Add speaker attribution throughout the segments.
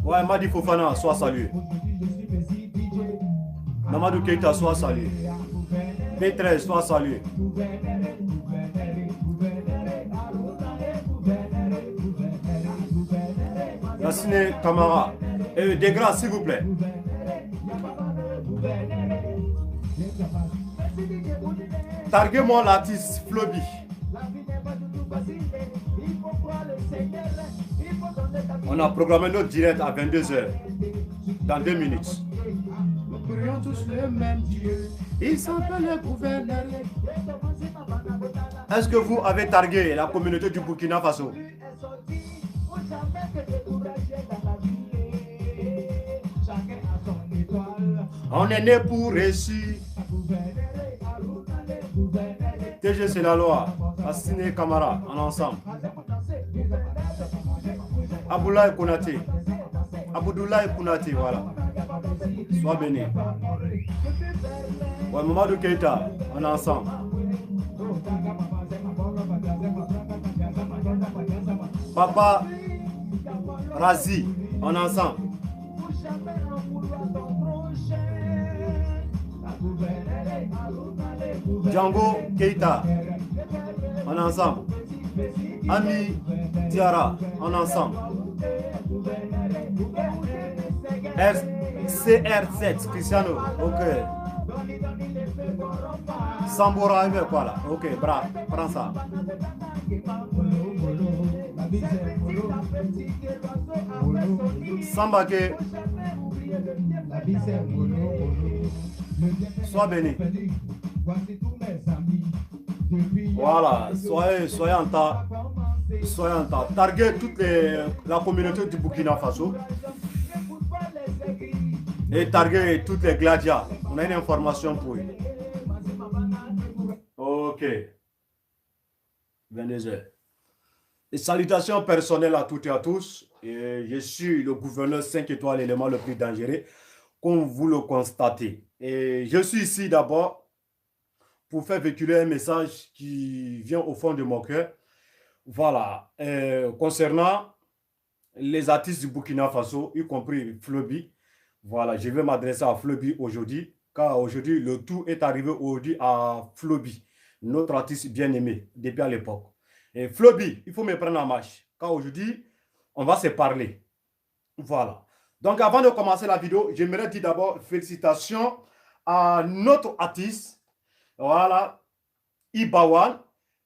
Speaker 1: Ouais, Madi Fofana, sois salué. Mamadou Keita, sois salué. P13, sois salué. Yassine Kamara. Des grâces, s'il vous plaît. Targuez-moi l'artiste Floby. On a programmé notre direct à 22h. Dans 2 minutes.
Speaker 2: Nous prions tous le même Dieu. Il s'appelle le gouverneur.
Speaker 1: Est-ce que vous avez targué la communauté du Burkina Faso? On est né pour réussir. TG, c'est la loi. Assine Kamara, en ensemble. Aboulaye Konaté. Aboudoulaye Konaté, voilà. Sois béni. Ouais, Mamadou Keita, on est ensemble. Papa Razi, on est ensemble. Django Keita, on est ensemble. Ami Diara, on est ensemble. CR7, Cristiano, ok. Sambora, quoi là? Ok, bravo, prends ça. Sambake, sois béni. Voilà, soyez en tas. Soyez en tas. Targuez toute la communauté du Burkina Faso. Et targuez toutes les gladias. On a une information pour eux. Ok. 22h. Et salutations personnelles à toutes et à tous. Et je suis le gouverneur 5 étoiles, l'élément le plus dangereux, comme vous le constatez. Et je suis ici d'abord pour faire véhiculer un message qui vient au fond de mon cœur. Voilà. Concernant les artistes du Burkina Faso, y compris Floby. Voilà, je vais m'adresser à Floby aujourd'hui, car aujourd'hui, le tout est arrivé aujourd'hui à Floby, notre artiste bien-aimé depuis à l'époque. Et Floby, il faut me prendre en marche, car aujourd'hui, on va se parler. Voilà. Donc, avant de commencer la vidéo, j'aimerais dire d'abord félicitations à notre artiste, voilà, Ibawan.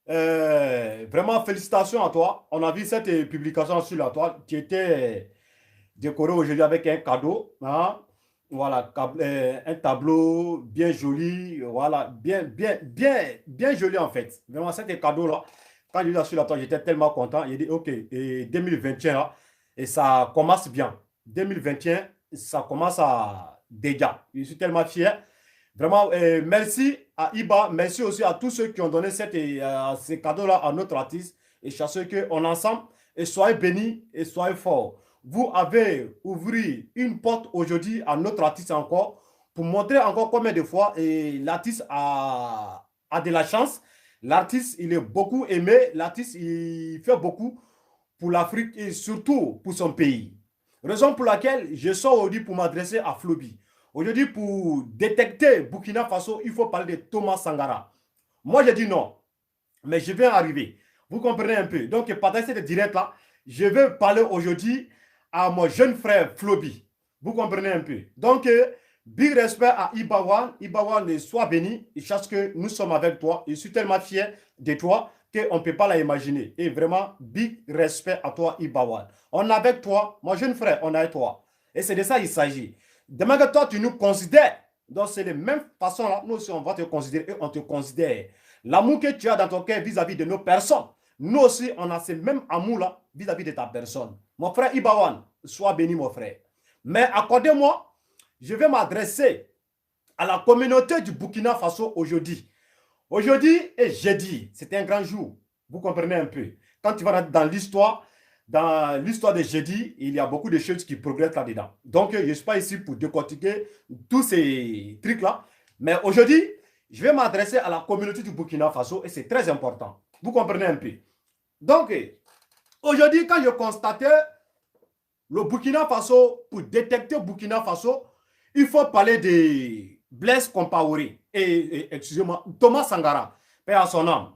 Speaker 1: Vraiment, félicitations à toi. On a vu cette publication sur la toile. Tu étais décoré aujourd'hui avec un cadeau. Hein? Voilà, un tableau bien joli. Voilà, bien joli en fait. Vraiment, c'était cadeau-là. Quand je l'ai sur la toile, j'étais tellement content. J'ai dit, ok, et 2021, là, et ça commence bien. 2021, ça commence à déjà. Je suis tellement fier. Vraiment, merci à Iba, merci aussi à tous ceux qui ont donné ces cadeaux-là à notre artiste. Et chassez qu'on ensemble, et soyez bénis et soyez forts. Vous avez ouvert une porte aujourd'hui à notre artiste encore, pour montrer encore combien de fois l'artiste a de la chance. L'artiste, il est beaucoup aimé. L'artiste, il fait beaucoup pour l'Afrique et surtout pour son pays. Raison pour laquelle je sors aujourd'hui pour m'adresser à Floby. Aujourd'hui, pour détecter Burkina Faso, il faut parler de Thomas Sankara. Moi, j'ai dit non, mais je vais arriver. Vous comprenez un peu. Donc, pendant cette direct-là, je vais parler aujourd'hui à mon jeune frère Floby. Vous comprenez un peu. Donc, big respect à Ibawan. Ibawan, sois béni. Et sache que nous sommes avec toi. Je suis tellement fier de toi qu'on ne peut pas l'imaginer. Et vraiment, big respect à toi, Ibawan. On est avec toi, mon jeune frère, on est avec toi. Et c'est de ça qu'il s'agit. Demain que toi, tu nous considères. Donc, c'est de la même façon là. Nous aussi, on va te considérer et on te considère. L'amour que tu as dans ton cœur vis-à-vis de nos personnes. Nous aussi, on a ce même amour-là vis-à-vis de ta personne. Mon frère Ibawan, sois béni, mon frère. Mais accordez-moi, je vais m'adresser à la communauté du Burkina Faso aujourd'hui. Aujourd'hui et jeudi, c'est un grand jour. Vous comprenez un peu. Quand tu vas dans l'histoire de jeudi, il y a beaucoup de choses qui progressent là-dedans. Donc, je ne suis pas ici pour décortiquer tous ces trucs-là. Mais aujourd'hui, je vais m'adresser à la communauté du Burkina Faso et c'est très important. Vous comprenez un peu. Donc, aujourd'hui, quand je constatais le Burkina Faso, pour détecter Burkina Faso, il faut parler de Blaise Compaoré et excusez-moi, Thomas Sankara, paix à son âme.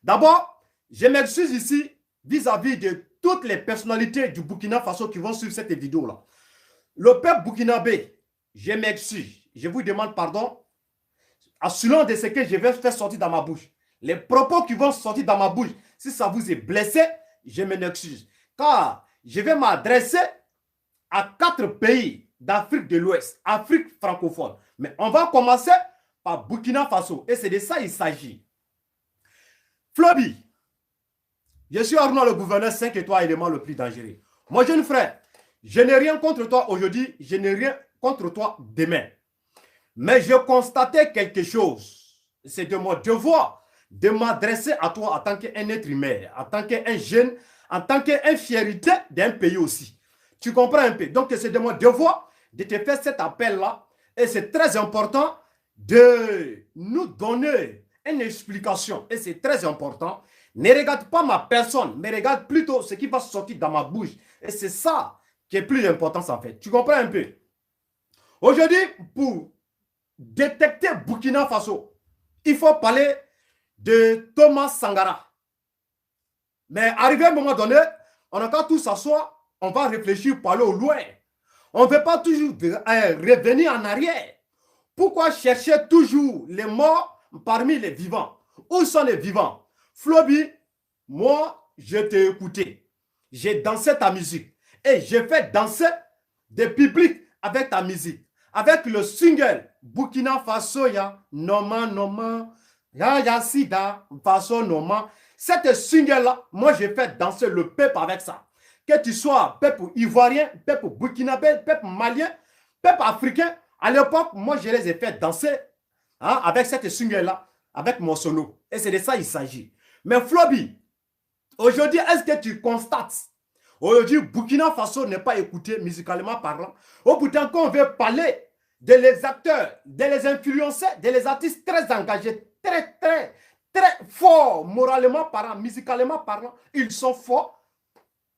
Speaker 1: D'abord, je m'excuse ici vis-à-vis de toutes les personnalités du Burkina Faso qui vont suivre cette vidéo-là. Le peuple burkinabé, je m'excuse, je vous demande pardon, assurant de ce que je vais faire sortir dans ma bouche. Les propos qui vont sortir dans ma bouche, si ça vous est blessé, je m'excuse. Car je vais m'adresser à 4 pays d'Afrique de l'Ouest, Afrique francophone. Mais on va commencer par Burkina Faso. Et c'est de ça qu'il s'agit. Floby, je suis Arnaud, le gouverneur 5 étoiles, élément le plus dangereux. Mon jeune frère, je n'ai rien contre toi aujourd'hui, je n'ai rien contre toi demain. Mais je constatais quelque chose. C'est de mon devoir de m'adresser à toi en tant qu'un être humain, en tant qu'un jeune, en tant qu'un fierté d'un pays aussi. Tu comprends un peu? Donc, c'est de mon devoir de te faire cet appel-là. Et c'est très important de nous donner une explication. Et c'est très important. Ne regarde pas ma personne, mais regarde plutôt ce qui va sortir dans ma bouche. Et c'est ça qui est plus important en fait. Tu comprends un peu? Aujourd'hui, pour détecter Burkina Faso, il faut parler de Thomas Sankara. Mais arrivé à un moment donné, on a qu'à tous s'asseoir, on va réfléchir, parler au loin. On ne veut pas toujours revenir en arrière. Pourquoi chercher toujours les morts parmi les vivants? Où sont les vivants? Floby, moi, je t'ai écouté. J'ai dansé ta musique. Et j'ai fait danser des publics avec ta musique. Avec le single Burkina Faso, ya Noma, ya Sida, Faso Noma. Cette single-là, moi, j'ai fait danser le peuple avec ça. Que tu sois peuple ivoirien, peuple burkinabé, peuple malien, peuple africain, à l'époque, moi, je les ai fait danser avec cette single-là, avec mon solo. Et c'est de ça qu'il s'agit. Mais Floby, aujourd'hui, est-ce que tu constates, aujourd'hui, Burkina Faso n'est pas écouté musicalement parlant. Au bout d'un coup, on veut parler de les acteurs, de les influenceurs, de les artistes très engagés, très forts, moralement parlant, musicalement parlant. Ils sont forts.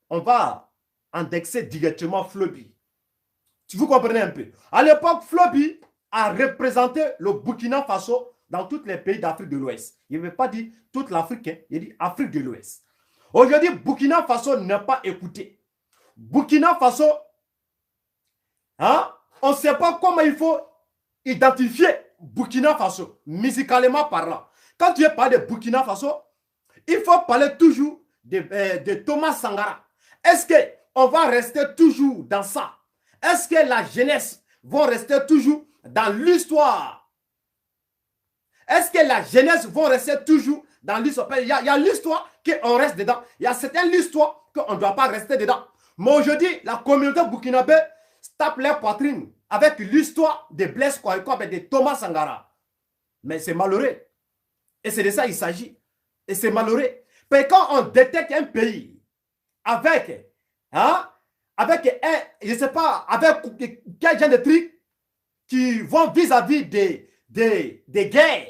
Speaker 1: On va indexer directement Floby. Vous comprenez un peu? À l'époque, Floby a représenté le Burkina Faso dans tous les pays d'Afrique de l'Ouest. Il ne veut pas dire toute l'Afrique, hein, il dit Afrique de l'Ouest. Aujourd'hui, Burkina Faso n'est pas écouté. Burkina Faso, on ne sait pas comment il faut identifier Burkina Faso, musicalement parlant. Quand tu parles de Burkina Faso, il faut parler toujours de Thomas Sankara. Est-ce qu'on va rester toujours dans ça? Est-ce que la jeunesse va rester toujours dans l'histoire? Est-ce que la jeunesse va rester toujours dans l'histoire? Il y a l'histoire qu'on reste dedans. Il y a certaines histoires qu'on ne doit pas rester dedans. Mais aujourd'hui, la communauté burkinabé tape leur poitrine avec l'histoire de Blaise Compaoré et de Thomas Sankara. Mais c'est malheureux. Et c'est de ça qu'il s'agit. Et c'est malheureux. Mais quand on détecte un pays avec je ne sais pas, avec quel genre de trucs qui vont vis-à-vis des guerres.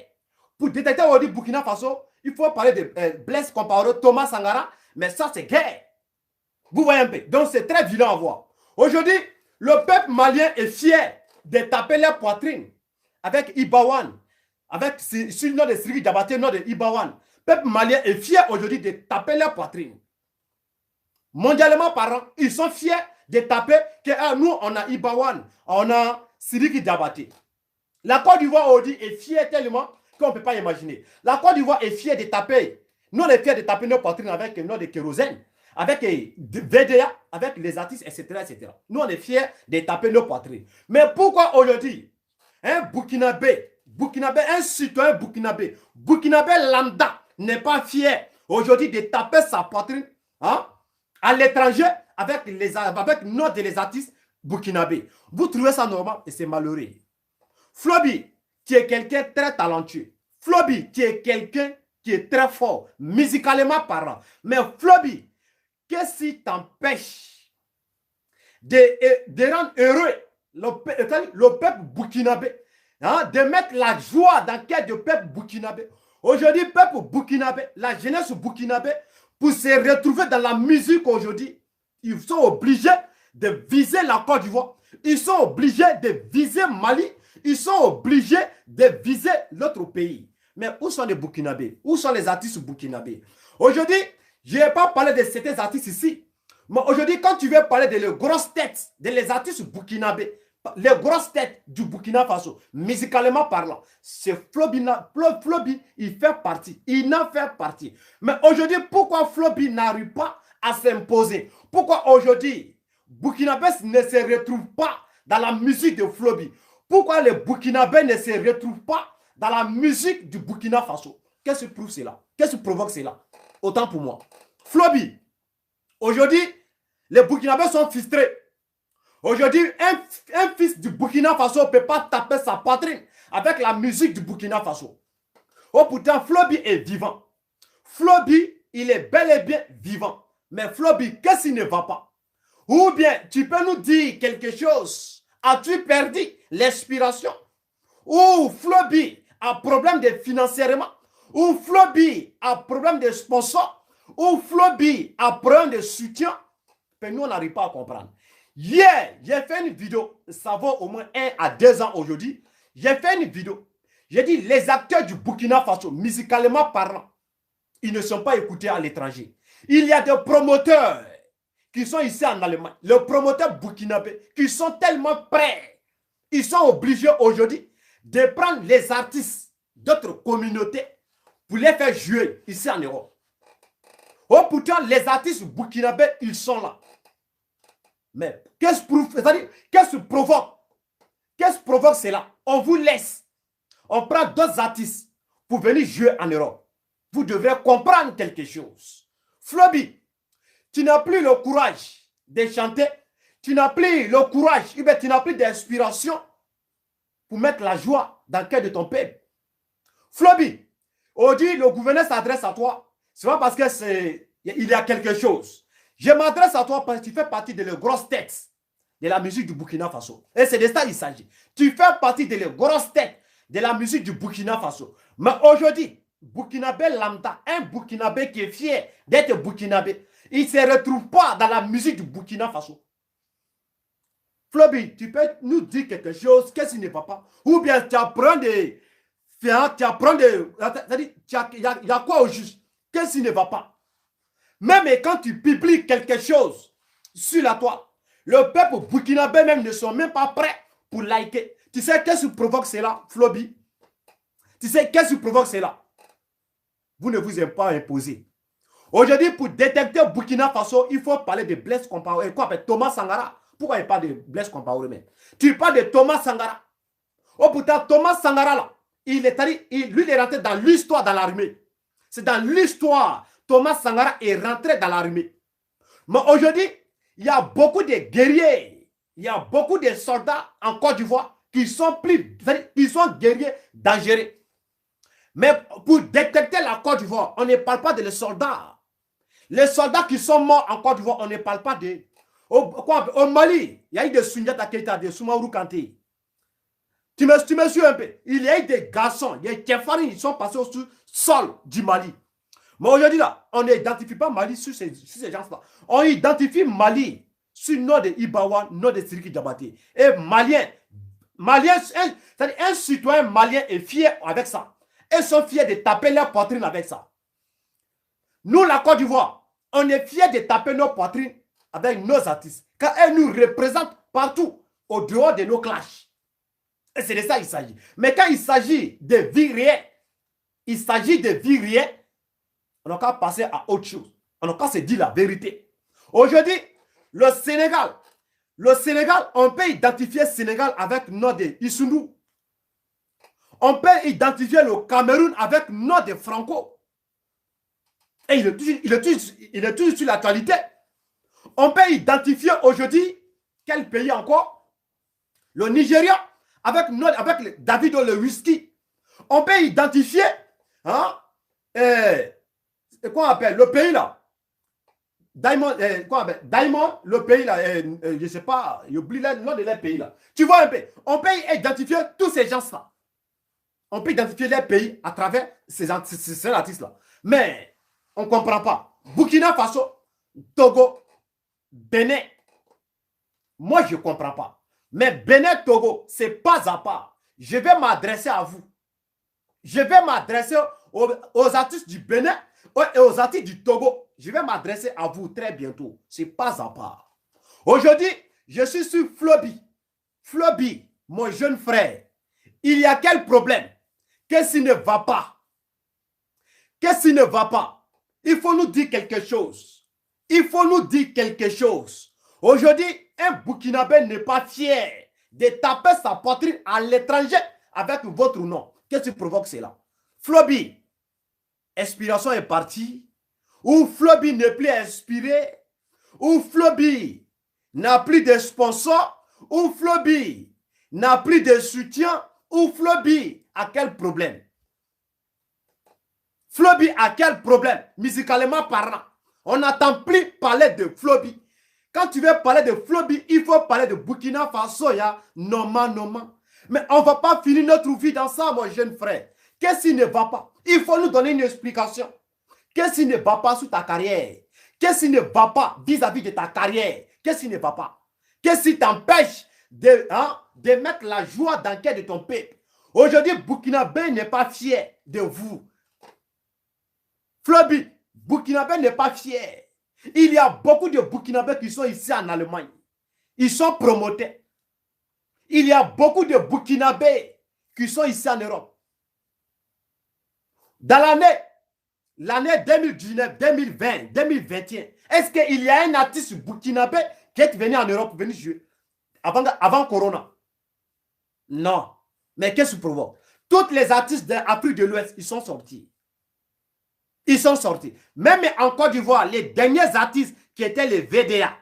Speaker 1: Pour détecter aujourd'hui Burkina Faso, il faut parler de Blaise Compaoré, Thomas Sankara, mais ça c'est guerre. Vous voyez un peu. Donc c'est très violent à voir. Aujourd'hui, le peuple malien est fier de taper leur poitrine avec Ibawan, avec sur le nom de Siriki Diabaté, le nom de Ibawan. Le peuple malien est fier aujourd'hui de taper leur poitrine. Mondialement parlant, ils sont fiers de taper que nous, on a Ibawan, on a Siriki Diabaté. La Côte d'Ivoire aujourd'hui est fière tellement qu'on ne peut pas imaginer. La Côte d'Ivoire est fière de taper. Nous, on est fiers de taper nos poitrines avec nos de kérosène, avec VDA, avec les artistes, etc., etc. Nous, on est fiers de taper nos poitrines. Mais pourquoi aujourd'hui, un Burkinabé, un citoyen Burkinabé lambda n'est pas fier aujourd'hui de taper sa poitrine hein, à l'étranger avec nos des artistes burkinabés. Vous trouvez ça normal et c'est malheureux. Flobi, tu es quelqu'un de très talentueux. Flobi, tu es quelqu'un qui est très fort, musicalement parlant. Mais Flobi, qu'est-ce qui t'empêche de rendre heureux le peuple burkinabé, hein, de mettre la joie dans le cœur du peuple burkinabé? Aujourd'hui, peuple burkinabé, la jeunesse burkinabé, pour se retrouver dans la musique aujourd'hui, ils sont obligés de viser la Côte d'Ivoire. Ils sont obligés de viser Mali. Ils sont obligés de viser l'autre pays. Mais où sont les Burkinabés? Où sont les artistes burkinabés? Aujourd'hui, je n'ai pas parlé de certains artistes ici. Mais aujourd'hui, quand tu veux parler de les grosses têtes, de les artistes burkinabés, les grosses têtes du Burkina Faso, musicalement parlant, c'est Flobi, il fait partie. Il en fait partie. Mais aujourd'hui, pourquoi Flobi n'arrive pas à s'imposer? Pourquoi aujourd'hui, Burkinabé ne se retrouve pas dans la musique de Flobi? Pourquoi les Burkinabés ne se retrouvent pas dans la musique du Burkina Faso? Qu'est-ce qui prouve cela? Qu'est-ce qui provoque cela? Autant pour moi. Flobi, aujourd'hui, les Burkinabés sont frustrés. Aujourd'hui, un fils du Burkina Faso ne peut pas taper sa poitrine avec la musique du Burkina Faso. Oh, pourtant, Flobi est vivant. Flobi, il est bel et bien vivant. Mais Flobi, qu'est-ce qui ne va pas? Ou bien, tu peux nous dire quelque chose? As-tu perdu l'inspiration? Ou Flobi a problème de financièrement? Ou Flobi a problème de sponsor? Ou Flobi a problème de soutien? Mais nous, on n'arrive pas à comprendre. Hier, j'ai fait une vidéo, ça vaut au moins 1 à 2 ans aujourd'hui. J'ai fait une vidéo. J'ai dit, les acteurs du Burkina Faso, musicalement parlant, ils ne sont pas écoutés à l'étranger. Il y a des promoteurs qui sont ici en Allemagne, les promoteurs burkinabés, qui sont tellement prêts. Ils sont obligés aujourd'hui de prendre les artistes d'autres communautés pour les faire jouer ici en Europe. Oh, pourtant, les artistes burkinabés, ils sont là. Mais qu'est-ce qui provoque? Qu'est-ce qui provoque cela? On vous laisse. On prend d'autres artistes pour venir jouer en Europe. Vous devrez comprendre quelque chose. Flobi, tu n'as plus le courage de chanter. Tu n'as plus le courage, tu n'as plus d'inspiration pour mettre la joie dans le cœur de ton peuple. Flobi, aujourd'hui, le gouverneur s'adresse à toi. C'est pas parce qu'il y a quelque chose. Je m'adresse à toi parce que tu fais partie de les grosses têtes de la musique du Burkina Faso. Et c'est de ça qu'il s'agit. Tu fais partie de les grosses têtes de la musique du Burkina Faso. Mais aujourd'hui, Burkinabé lambda, un Burkinabé qui est fier d'être Burkinabé, il ne se retrouve pas dans la musique du Burkina Faso. Flobi, tu peux nous dire quelque chose, qu'est-ce qui ne va pas? Ou bien tu apprends des... Il y a quoi au juste? Qu'est-ce qui ne va pas? Même quand tu publies quelque chose sur la toile, le peuple burkinabé même ne sont même pas prêts pour liker. Tu sais qu'est-ce qui provoque cela, Flobi? Tu sais qu'est-ce qui provoque cela? Vous ne vous êtes pas imposé. Aujourd'hui, pour détecter Burkina Faso, il faut parler de Blaise Compaoré. Thomas Sankara. Pourquoi il parle de Blaise Compaoré même? Tu parles de Thomas Sankara. Oh putain, Thomas Sankara là, lui il est rentré dans l'histoire dans l'armée. C'est dans l'histoire. Thomas Sankara est rentré dans l'armée. Mais aujourd'hui, il y a beaucoup de guerriers, il y a beaucoup de soldats en Côte d'Ivoire qui sont guerriers dangereux. Mais pour détecter la Côte d'Ivoire, on ne parle pas de les soldats. Les soldats qui sont morts en Côte d'Ivoire, on ne parle pas de... Au Mali, il y a eu des Sundiata Keita, des Soumaourou Kanté. Tu me suis un peu. Il y a eu des garçons, il y a eu des Kefaris, ils sont passés au sol du Mali. Mais aujourd'hui, là, on n'identifie pas Mali sur ces gens-là. On identifie Mali sur le nom de Ibawa, nom de Siriki Diabaté. Et un citoyen malien est fier avec ça. Ils sont fiers de taper leur poitrine avec ça. Nous, la Côte d'Ivoire, on est fiers de taper nos poitrines avec nos artistes. Car elles nous représentent partout, au dehors de nos clashs. Et c'est de ça qu'il s'agit. Mais quand il s'agit de vie réelle, on n'a qu'à passer à autre chose. On n'a qu'à se dire la vérité. Aujourd'hui, le Sénégal, on peut identifier le Sénégal avec nom de Issounou. On peut identifier le Cameroun avec nom de Franco. Et il est toujours sur l'actualité. On peut identifier aujourd'hui quel pays encore? Le Nigeria avec Davido le whisky. On peut identifier hein, quoi on appelle le pays là. Diamond, Diamond, le pays là, je ne sais pas, j'oublie le nom de leur pays là. Tu vois un peu, on peut identifier tous ces gens-là. On peut identifier les pays à travers ces artistes-là. Mais on ne comprend pas. Burkina Faso, Togo, Bénin. Moi, je ne comprends pas. Mais Bénin, Togo, c'est pas à part. Je vais m'adresser à vous. Je vais m'adresser aux artistes du Bénin et aux artistes du Togo. Je vais m'adresser à vous très bientôt. C'est pas à part. Aujourd'hui, je suis sur Flobi. Flobi, mon jeune frère. Il y a quel problème? Qu'est-ce qui ne va pas? Qu'est-ce qui ne va pas? Il faut nous dire quelque chose. Il faut nous dire quelque chose. Aujourd'hui, un Burkinabé n'est pas fier de taper sa poitrine à l'étranger avec votre nom. Qu'est-ce qui provoque cela? Flobi, inspiration est partie. Ou Flobi n'est plus inspiré. Ou Flobi n'a plus de sponsors. Ou Flobi n'a plus de soutien. Ou Flobi a quel problème? Flobi a quel problème? Musicalement parlant. On n'entend plus parler de Flobi. Quand tu veux parler de Flobi, il faut parler de Burkina Faso. Non. Mais on ne va pas finir notre vie dans ça, mon jeune frère. Qu'est-ce qui ne va pas? Il faut nous donner une explication. Qu'est-ce qui ne va pas sur ta carrière? Qu'est-ce qui ne va pas vis-à-vis de ta carrière? Qu'est-ce qui ne va pas? Qu'est-ce qui t'empêche de mettre la joie dans le cœur de ton peuple? Aujourd'hui, Burkinabé n'est pas fier de vous. Flobi, Burkinabé n'est pas fier. Il y a beaucoup de Burkinabés qui sont ici en Allemagne. Ils sont promotés. Il y a beaucoup de Burkinabés qui sont ici en Europe. Dans l'année 2019, 2020, 2021, est-ce qu'il y a un artiste burkinabé qui est venu en Europe, venu jouer avant Corona? Non. Mais qu'est-ce qui provoque? Tous les artistes d'Afrique de l'Ouest, ils sont sortis. Ils sont sortis. Même en Côte d'Ivoire, les derniers artistes qui étaient les VDA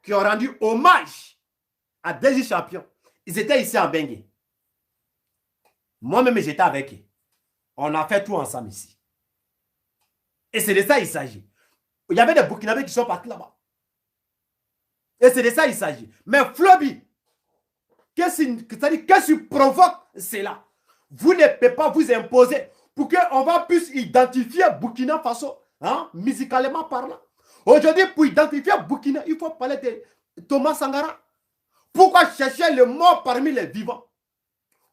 Speaker 1: qui ont rendu hommage à des champions, ils étaient ici en Bengue. Moi-même, j'étais avec eux. On a fait tout ensemble ici. Et c'est de ça qu'il s'agit. Il y avait des Burkinabés qui sont partis là-bas. Et c'est de ça qu'il s'agit. Mais Flobi, qu'est-ce qui provoque cela? Vous ne pouvez pas vous imposer pour qu'on va plus identifier Burkina Faso, musicalement parlant. Aujourd'hui, pour identifier Burkina, il faut parler de Thomas Sankara. Pourquoi chercher le mort parmi les vivants?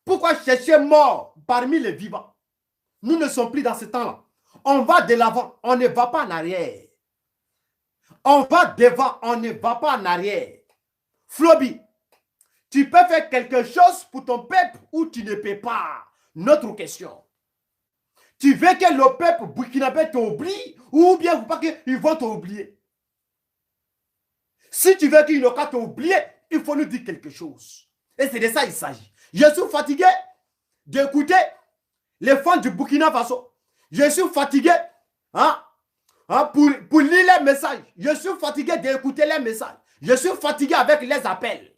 Speaker 1: Pourquoi chercher mort parmi les vivants? Nous ne sommes plus dans ce temps-là. On va de l'avant, on ne va pas en arrière. On va devant, on ne va pas en arrière. Flobi, tu peux faire quelque chose pour ton peuple ou tu ne peux pas? Notre question. Tu veux que le peuple burkinabé t'oublie ou bien pas qu'ils vont t'oublier? Si tu veux qu'ils n'ont qu'à t'oublier, il faut nous dire quelque chose. Et c'est de ça qu'il s'agit. Je suis fatigué d'écouter les fans du Burkina Faso. Je suis fatigué pour lire les messages. Je suis fatigué d'écouter les messages. Je suis fatigué avec les appels.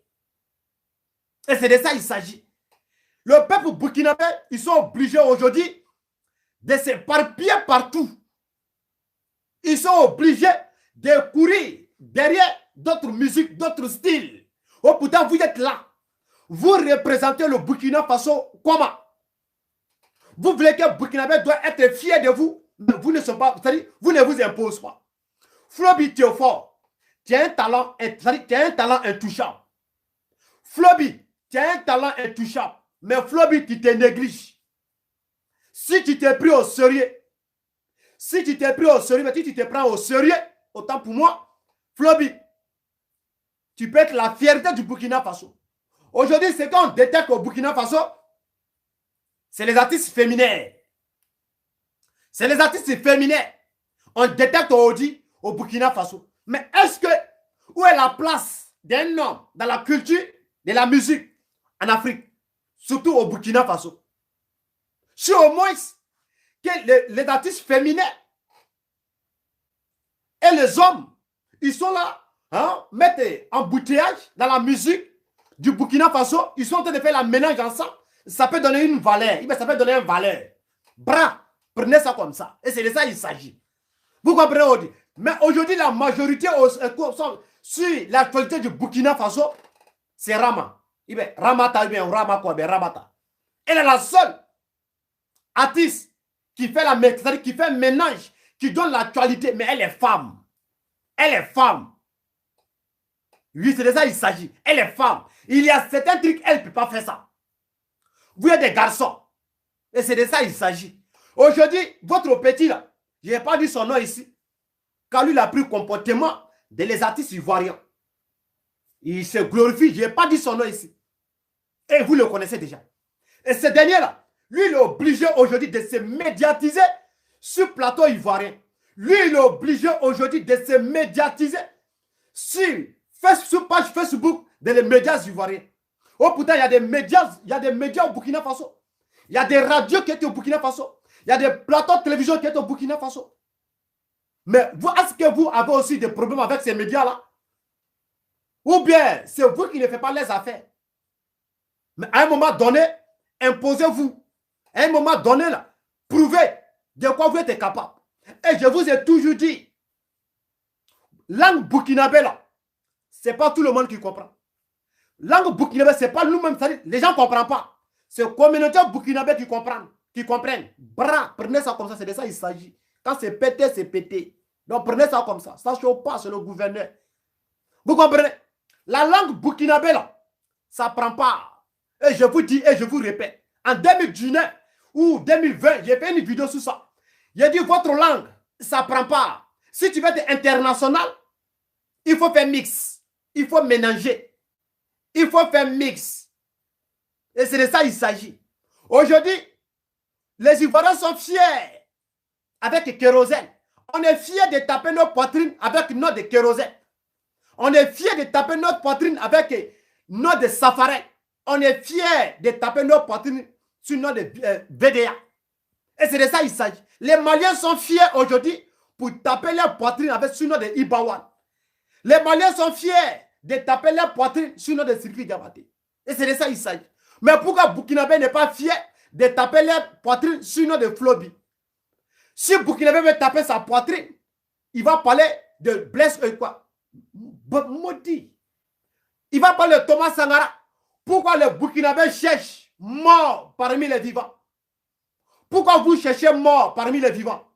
Speaker 1: Et c'est de ça qu'il s'agit. Le peuple burkinabé, ils sont obligés aujourd'hui de s'éparpiller partout. Ils sont obligés de courir derrière d'autres musiques, d'autres styles. Oh, pourtant, vous êtes là. Vous représentez le Burkina Faso comment? Vous voulez que le Burkinabé doit être fier de vous, mais vous ne, vous ne vous imposez pas. Flobi, tu es fort. Tu as un talent, intouchable. Flobi, tu as un talent intouchable. Mais Flobi, tu te négliges. Si tu t'es pris au sérieux, mais si tu te prends au sérieux, autant pour moi, Flobi, tu peux être la fierté du Burkina Faso. Aujourd'hui, ce qu'on détecte au Burkina Faso, c'est les artistes féminins. C'est les artistes féminins. On détecte Audi, au Burkina Faso. Mais est-ce que, où est la place d'un homme dans la culture de la musique en Afrique, surtout au Burkina Faso? Si au moins que les artistes féminins et les hommes, ils sont là, hein, mettent embouteillage dans la musique du Burkina Faso, ils sont en train de faire la mélange ensemble, ça peut donner une valeur, ça peut donner une valeur. Bras, prenez ça comme ça. Et c'est de ça qu'il s'agit. Vous comprenez aujourd'hui? Mais aujourd'hui, la majorité sur l'actualité du Burkina Faso, c'est Rama. Ramata, Rama quoi, Ramata. Elle est la seule artiste qui fait c'est-à-dire qui fait ménage, qui donne l'actualité, mais elle est femme. Elle est femme. Oui, c'est de ça qu'il s'agit. Elle est femme. Il y a certains trucs, elle ne peut pas faire ça. Vous êtes des garçons. Et c'est de ça qu'il s'agit. Aujourd'hui, votre petit là, je n'ai pas dit son nom ici, car lui il a pris le comportement des artistes ivoiriens. Il se glorifie, je n'ai pas dit son nom ici. Et vous le connaissez déjà. Et ce dernier-là, lui, il est obligé aujourd'hui de se médiatiser sur plateau ivoirien. Lui, il est obligé aujourd'hui de se médiatiser sur page Facebook des médias ivoiriens. Oh, pourtant, il y a des médias au Burkina Faso. Il y a des radios qui étaient au Burkina Faso. Il y a des plateaux de télévision qui étaient au Burkina Faso. Mais est-ce que vous avez aussi des problèmes avec ces médias-là? Ou bien c'est vous qui ne faites pas les affaires? Mais à un moment donné, imposez-vous. À un moment donné, là, prouvez de quoi vous êtes capable. Et je vous ai toujours dit, langue burkinabé, là, ce n'est pas tout le monde qui comprend. Langue burkinabé, ce n'est pas nous-mêmes. Les gens ne comprennent pas. C'est la communauté burkinabé qui comprennent. Bras, prenez ça comme ça, c'est de ça qu'il s'agit. Quand c'est pété, c'est pété. Donc prenez ça comme ça. Ça ne chauffe pas, c'est le gouverneur. Vous comprenez? La langue burkinabé, là, ça ne prend pas. Et je vous dis et je vous répète, en 2019 ou 2020, j'ai fait une vidéo sur ça. J'ai dit, votre langue, ça ne prend pas. Si tu veux être international, il faut faire mix. Il faut mélanger. Il faut faire mix. Et c'est de ça qu'il s'agit. Aujourd'hui, les Ivoiriens sont fiers avec kérosène. On est fiers de taper nos poitrines avec une note de kérosène. On est fiers de taper notre poitrine avec une note de safarin. On est fiers de taper nos poitrines sur une note de VDA. Et c'est de ça qu'il s'agit. Les Maliens sont fiers aujourd'hui pour taper leur poitrine avec sur une note de Ibawan. Les Maliens sont fiers de taper leur poitrine sur une note de circuit Diabaté. Et c'est de ça qu'il s'agit. Mais pourquoi Burkinabé n'est pas fier de taper leur poitrine sur une note de Flobi? Si Burkinabé veut taper sa poitrine, il va parler de Blaise quoi? Maudit. Il va parler de Thomas Sankara. Pourquoi les Burkinabés cherchent mort parmi les vivants? Pourquoi vous cherchez mort parmi les vivants?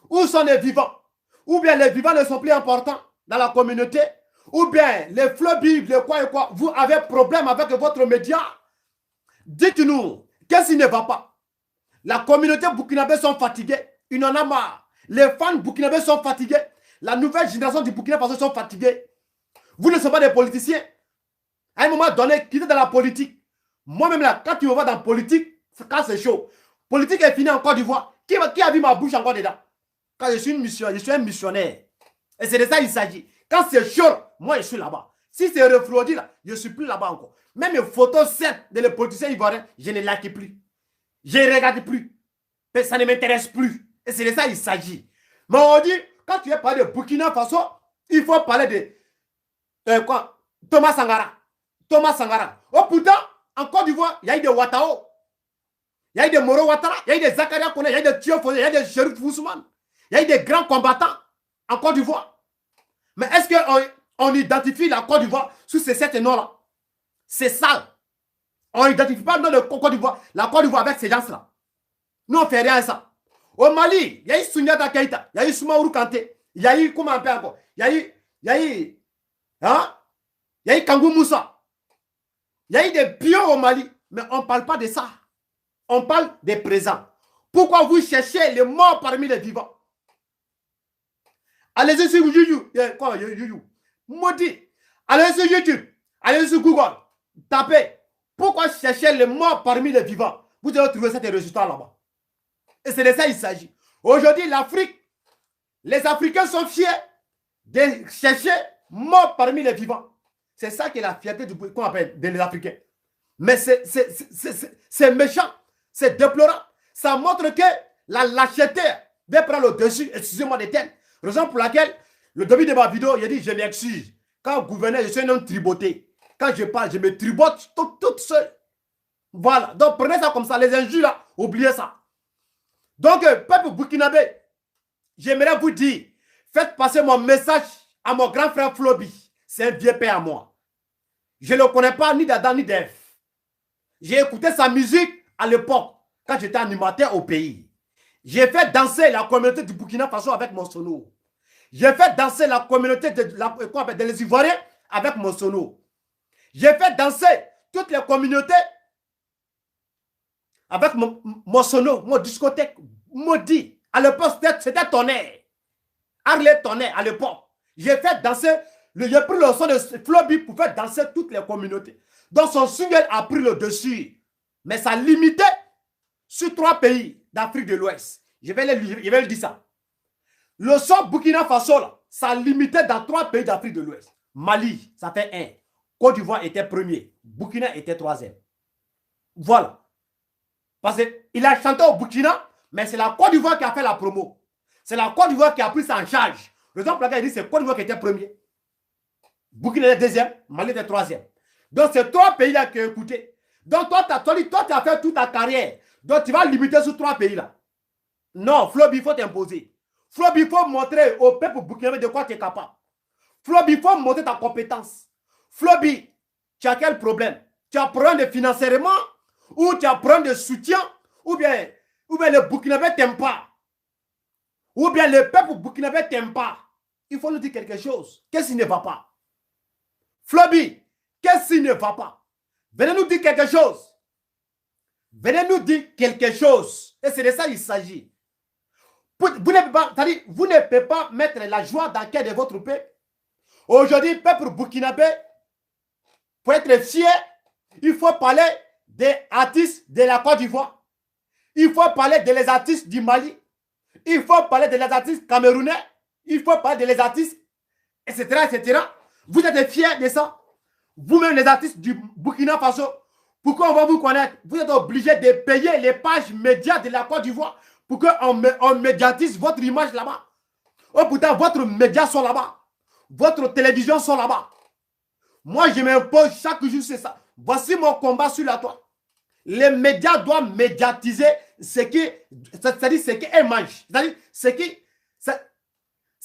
Speaker 1: Où sont les vivants? Ou bien les vivants ne sont plus importants dans la communauté? Ou bien les flobis, les quoi et quoi? Vous avez problème avec votre média? Dites-nous, qu'est-ce qui ne va pas? La communauté burkinabé sont fatigués. Ils en ont marre. Les fans burkinabés sont fatigués. La nouvelle génération du Burkina Faso sont fatigués. Vous ne serez pas des politiciens. À un moment donné, quittez dans la politique. Moi-même là, quand tu me vois dans la politique, quand c'est chaud. Politique est finie en Côte d'Ivoire. Qui a vu ma bouche encore dedans? Quand je suis un missionnaire. Et c'est de ça qu'il s'agit. Quand c'est chaud, moi je suis là-bas. Si c'est refroidi là, je ne suis plus là-bas encore. Même les photos certes de les politiciens ivoiriens, je ne like plus. Je ne regarde plus. Ça ne m'intéresse plus. Et c'est de ça qu'il s'agit. Mais on dit, quand tu veux parler de Burkina Faso, il faut parler de Thomas Sankara. Thomas Sankara. Oh pourtant, en Côte d'Ivoire, il y a eu des Ouattao. Il y a eu des Moro Ouattara. Il y a eu des Zakaria Kone. Il y a eu des Tio Fosé. Il y a eu des Chérif Ousmane. Il y a eu des grands combattants en Côte d'Ivoire. Mais est-ce qu'on identifie la Côte d'Ivoire sous ces 7 noms-là? C'est sale. On n'identifie pas le nom de Côte d'Ivoire, la Côte d'Ivoire avec ces gens-là. Nous, on ne fait rien à ça. Au Mali, il y a eu Souniata Keïta, il y a eu Soumaourou Kanté, il y a eu, comment on appelle encore? Il y a eu Kangou Moussa. Il y a eu des pions au Mali, mais on ne parle pas de ça. On parle des présents. Pourquoi vous cherchez les morts parmi les vivants? Allez-y sur YouTube. Maudit. Allez sur YouTube. Allez sur Google. Tapez. Pourquoi chercher les morts parmi les vivants? Vous allez trouver ces résultats là-bas. Et c'est de ça qu'il s'agit. Aujourd'hui, l'Afrique, les Africains sont fiers de chercher mort parmi les vivants. C'est ça qui est la fierté qu'on appelle des Africains. Mais c'est méchant, c'est déplorant. Ça montre que la lâcheté de prendre le dessus, excusez-moi des termes. Raison pour laquelle, le début de ma vidéo, j'ai dit je m'excuse. Quand gouverneur, je suis un homme triboté. Quand je parle, je me tribote toute seule. Voilà. Donc prenez ça comme ça, les injures là, oubliez ça. Donc, peuple burkinabé, j'aimerais vous dire, faites passer mon message à mon grand frère Flobi. C'est un vieux père à moi. Je ne le connais pas ni d'Adam ni d'Ève. J'ai écouté sa musique à l'époque, quand j'étais animateur au pays. J'ai fait danser la communauté du Burkina Faso avec mon sono. J'ai fait danser la communauté des Ivoiriens avec mon sono. J'ai fait danser toutes les communautés avec mon sono, mon discothèque, maudit. À l'époque, c'était Tonnerre. Harley Tonnerre, à l'époque. J'ai fait danser, j'ai pris le son de Flobi pour faire danser toutes les communautés. Donc son single a pris le dessus. Mais ça limitait sur 3 pays d'Afrique de l'Ouest. Je vais le dire ça. Le son Burkina Faso, là, ça limitait dans 3 pays d'Afrique de l'Ouest. Mali, ça fait 1. Côte d'Ivoire était premier. Burkina était 3e. Voilà. Parce qu'il a chanté au Burkina, mais c'est la Côte d'Ivoire qui a fait la promo. C'est la Côte d'Ivoire qui a pris ça en charge. Le temps pour lequel il dit c'est Côte d'Ivoire qui était premier. Burkina était 2e, Mali était 3e. Donc c'est 3 pays-là qui ont écouté. Donc toi, tu as fait toute ta carrière. Donc tu vas limiter sur 3 pays-là. Non, Flobi, il faut t'imposer. Flobi, il faut montrer au peuple burkinabé de quoi tu es capable. Flobi, il faut montrer ta compétence. Flobi, tu as quel problème? Tu as un problème de financièrement ou tu as un problème de soutien ou bien le Burkinabé t'aime pas. Ou bien le peuple burkinabé t'aime pas. Il faut nous dire quelque chose. Qu'est-ce qui ne va pas? Flobi, qu'est-ce qui ne va pas? Venez nous dire quelque chose. Venez nous dire quelque chose. Et c'est de ça qu'il s'agit. Vous ne pouvez pas mettre la joie dans le cœur de votre peuple. Aujourd'hui, peuple burkinabé, pour être fier, il faut parler des artistes de la Côte d'Ivoire. Il faut parler des artistes du Mali. Il faut parler des artistes camerounais. Il faut parler des artistes, etc., etc. Vous êtes fiers de ça? Vous-même, les artistes du Burkina Faso, pourquoi on va vous connaître? Vous êtes obligés de payer les pages médias de la Côte d'Ivoire pour qu'on médiatise votre image là-bas. Oh putain, votre média sont là-bas. Votre télévision sont là-bas. Moi, je m'impose chaque jour, c'est ça. Voici mon combat sur la toile. Les médias doivent médiatiser ce qu'ils mangent. C'est-à-dire ce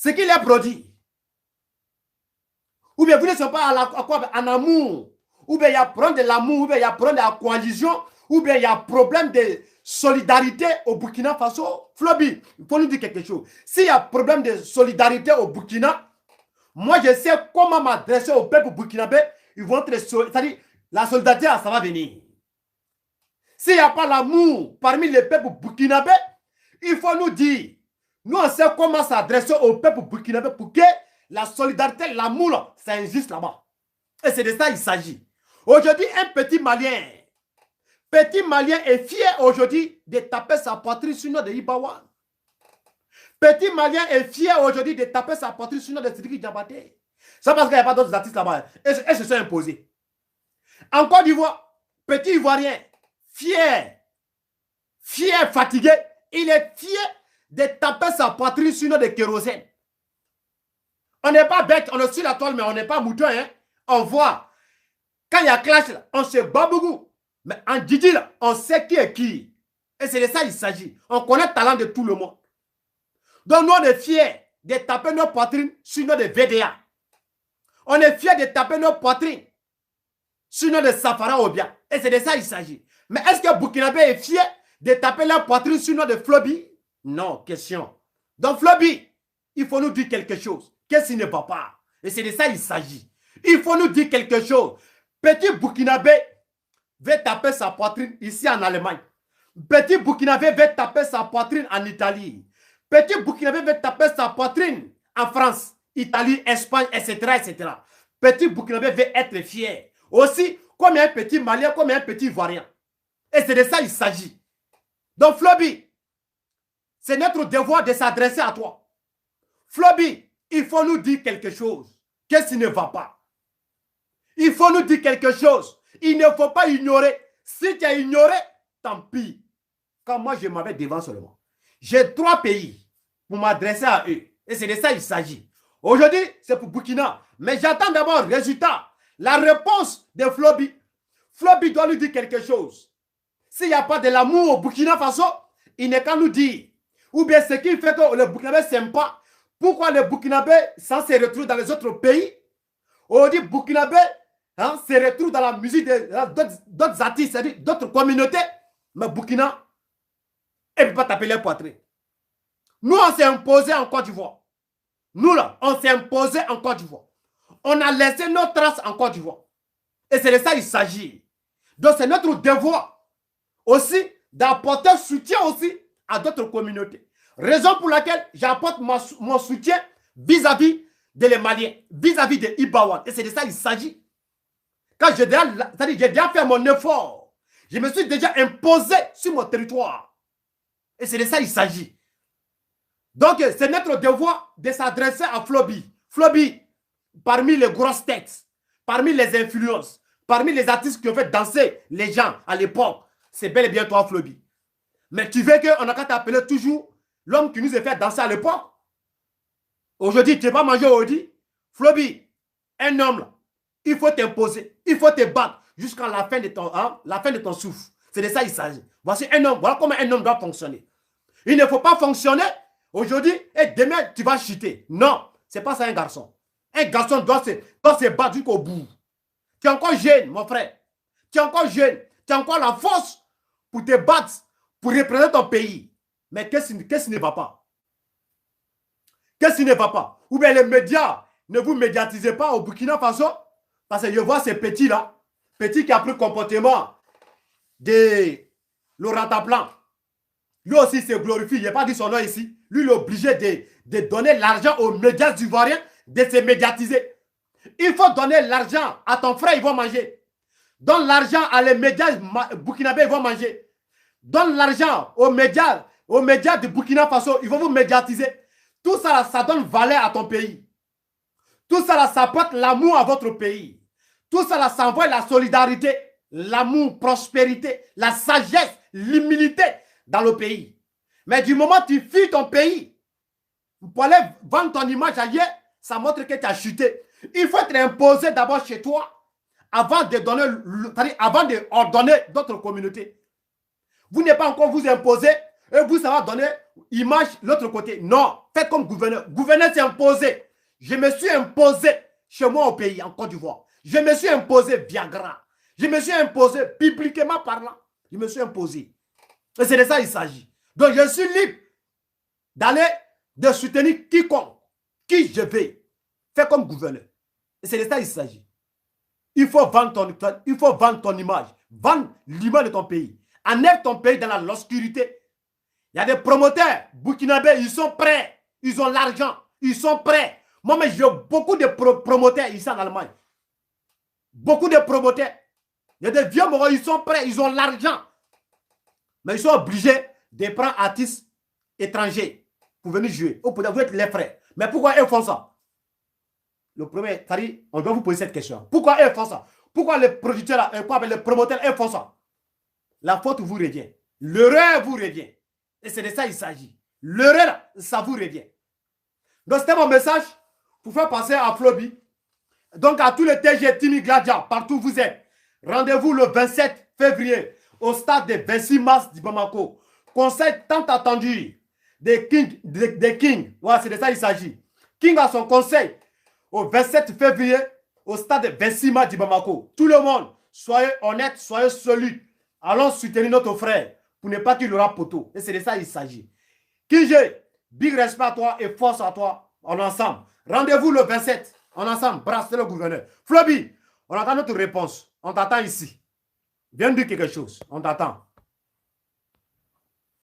Speaker 1: qu'ils les produit. Ou bien vous ne savez pas en amour. Ou bien il y a problème de l'amour, ou bien il y a problème de la coalition, ou bien il y a problème de solidarité au Burkina Faso. Flobi, il faut nous dire quelque chose. S'il y a problème de solidarité au Burkina, moi je sais comment m'adresser au peuple burkinabé. Ils vont être, c'est-à-dire la solidarité, ça va venir. S'il n'y a pas l'amour parmi les peuples burkinabés, il faut nous dire. Nous, on sait comment s'adresser au peuple burkinabé pour que la solidarité, l'amour, ça existe là-bas. Et c'est de ça qu'il s'agit. Aujourd'hui, un petit Malien est fier aujourd'hui de taper sa poitrine sur le nom de Ibawan. Petit Malien est fier aujourd'hui de taper sa poitrine sur le nom de Sidiki Diabaté. C'est parce qu'il n'y a pas d'autres artistes là-bas. Et se sont imposés. En Côte d'Ivoire, petit Ivoirien, fier, fatigué, il est fier de taper sa poitrine sur le nom de kérosène. On n'est pas bête, on est sur la toile, mais on n'est pas mouton. Hein? On voit. Quand il y a clash, là, on se bat beaucoup. Mais en Didi, là, on sait qui est qui. Et c'est de ça qu'il s'agit. On connaît le talent de tout le monde. Donc nous, on est fiers de taper nos poitrines sur nos de VDA. On est fiers de taper nos poitrines sur nos de Safara Obia. Et c'est de ça qu'il s'agit. Mais est-ce que Burkinabé est fier de taper la poitrine sur nos de Flobi? Non, question. Donc Flobi, il faut nous dire quelque chose. Qu'est-ce qui ne va pas? Et c'est de ça qu'il s'agit. Il faut nous dire quelque chose. Petit Burkinabé veut taper sa poitrine ici en Allemagne. Petit Burkinabé veut taper sa poitrine en Italie. Petit Burkinabé veut taper sa poitrine en France, Italie, Espagne, etc., etc. Petit Burkinabé veut être fier. Aussi, comme un petit Malien, comme un petit Ivoirien. Et c'est de ça qu'il s'agit. Donc, Flobi, c'est notre devoir de s'adresser à toi. Flobi, il faut nous dire quelque chose. Qu'est-ce qui ne va pas? Il faut nous dire quelque chose. Il ne faut pas ignorer. Si tu as ignoré, tant pis. Quand moi, je m'avais devant seulement. J'ai 3 pays pour m'adresser à eux. Et c'est de ça qu'il s'agit. Aujourd'hui, c'est pour Burkina. Mais j'attends d'abord le résultat. La réponse de Flobi. Flobi doit nous dire quelque chose. S'il n'y a pas de l'amour au Burkina Faso, il n'est qu'à nous dire. Ou bien ce qui fait que le Burkinabé s'aime pas. Pourquoi le Burkinabé, sans se retrouver dans les autres pays? On dit Burkinabé, se retrouve dans la musique d'autres artistes, c'est-à-dire d'autres communautés. Mais Burkina, elle ne peut pas taper les poitrines. Nous, on s'est imposé en Côte d'Ivoire. Nous, là, on s'est imposé en Côte d'Ivoire. On a laissé nos traces en Côte d'Ivoire. Et c'est de ça qu'il s'agit. Donc, c'est notre devoir aussi d'apporter soutien aussi à d'autres communautés. Raison pour laquelle j'apporte mon soutien vis-à-vis des Maliens, vis-à-vis des Ibawan. Et c'est de ça qu'il s'agit. Quand j'ai déjà fait mon effort, je me suis déjà imposé sur mon territoire. Et c'est de ça qu'il s'agit. Donc, c'est notre devoir de s'adresser à Flobi. Flobi, parmi les grosses têtes, parmi les influences, parmi les artistes qui ont fait danser les gens à l'époque, c'est bel et bien toi, Flobi. Mais tu veux qu'on a qu'à t'appeler toujours l'homme qui nous a fait danser à l'époque? Aujourd'hui, tu ne vas pas manger aujourd'hui. Flobi, un homme, là, il faut t'imposer, il faut te battre jusqu'à la fin de ton souffle. C'est de ça qu'il s'agit. Voici un homme, voilà comment un homme doit fonctionner. Il ne faut pas fonctionner aujourd'hui et demain tu vas chuter. Non, ce n'est pas ça un garçon. Un garçon doit se battre jusqu'au bout. Tu es encore jeune, mon frère. Tu es encore jeune. Tu as encore la force pour te battre, pour représenter ton pays. Mais qu'est-ce qui ne va pas? Qu'est-ce qui ne va pas? Ou bien les médias, ne vous médiatisez pas au Burkina Faso. Parce que je vois ces petits-là, petits qui a pris le comportement de Laurent Tablan. Lui aussi se glorifie, il n'a pas dit son nom ici. Lui, il est obligé de donner l'argent aux médias ivoiriens, de se médiatiser. Il faut donner l'argent à ton frère, ils vont manger. Donne l'argent à les médias burkinabés, ils vont manger. Donne l'argent aux médias du Burkina Faso, ils vont vous médiatiser. Tout ça, là, ça donne valeur à ton pays. Tout ça, là, ça apporte l'amour à votre pays. Tout ça, là, ça envoie la solidarité, l'amour, prospérité, la sagesse, l'humilité dans le pays. Mais du moment où tu fuis ton pays, pour aller vendre ton image ailleurs, ça montre que tu as chuté. Il faut être imposé d'abord chez toi avant de ordonner d'autres communautés. Vous n'êtes pas encore vous imposer et vous, ça va donner image l'autre côté. Non, faites comme gouverneur. Gouverneur s'est imposé. Je me suis imposé chez moi au pays, en Côte d'Ivoire. Je me suis imposé Viagra. Je me suis imposé publiquement parlant. Je me suis imposé. Et c'est de ça qu'il s'agit. Donc je suis libre d'aller de soutenir quiconque, qui je veux. Fais comme gouverneur. Et c'est de ça qu'il s'agit. Il faut vendre ton image. Vendre l'image de ton pays. Enlève ton pays dans l'obscurité. Il y a des promoteurs burkinabés, ils sont prêts. Ils ont l'argent. Ils sont prêts. Moi, mais j'ai beaucoup de promoteurs ici en Allemagne. Beaucoup de promoteurs. Il y a des vieux morts, ils sont prêts. Ils ont l'argent. Mais ils sont obligés de prendre artistes étrangers pour venir jouer. Ou pour être les frères. Mais pourquoi ils font ça? Le premier, c'est-à-dire, on doit vous poser cette question. Pourquoi ils font ça? Pourquoi les producteurs, les promoteurs, ils font ça? La faute vous revient. L'erreur vous revient. Et c'est de ça qu'il s'agit. L'erreur, ça vous revient. Donc, c'était mon message pour faire passer à Flobi. Donc, à tous les TG Timi Gladia, partout où vous êtes, rendez-vous le 27 février au stade de 26 mars du Bamako. Conseil tant attendu des King. Voilà, c'est de ça qu'il s'agit. King a son conseil au 27 février au stade de 26 mars du Bamako. Tout le monde, soyez honnêtes, soyez solides. Allons soutenir notre frère pour ne pas qu'il aura poteau. Et c'est de ça qu'il s'agit. King, big respect à toi et force à toi en ensemble. Rendez-vous le 27 en ensemble. Brassez le gouverneur. Flobi, on attend notre réponse. On t'attend ici. Viens dire quelque chose. On t'attend.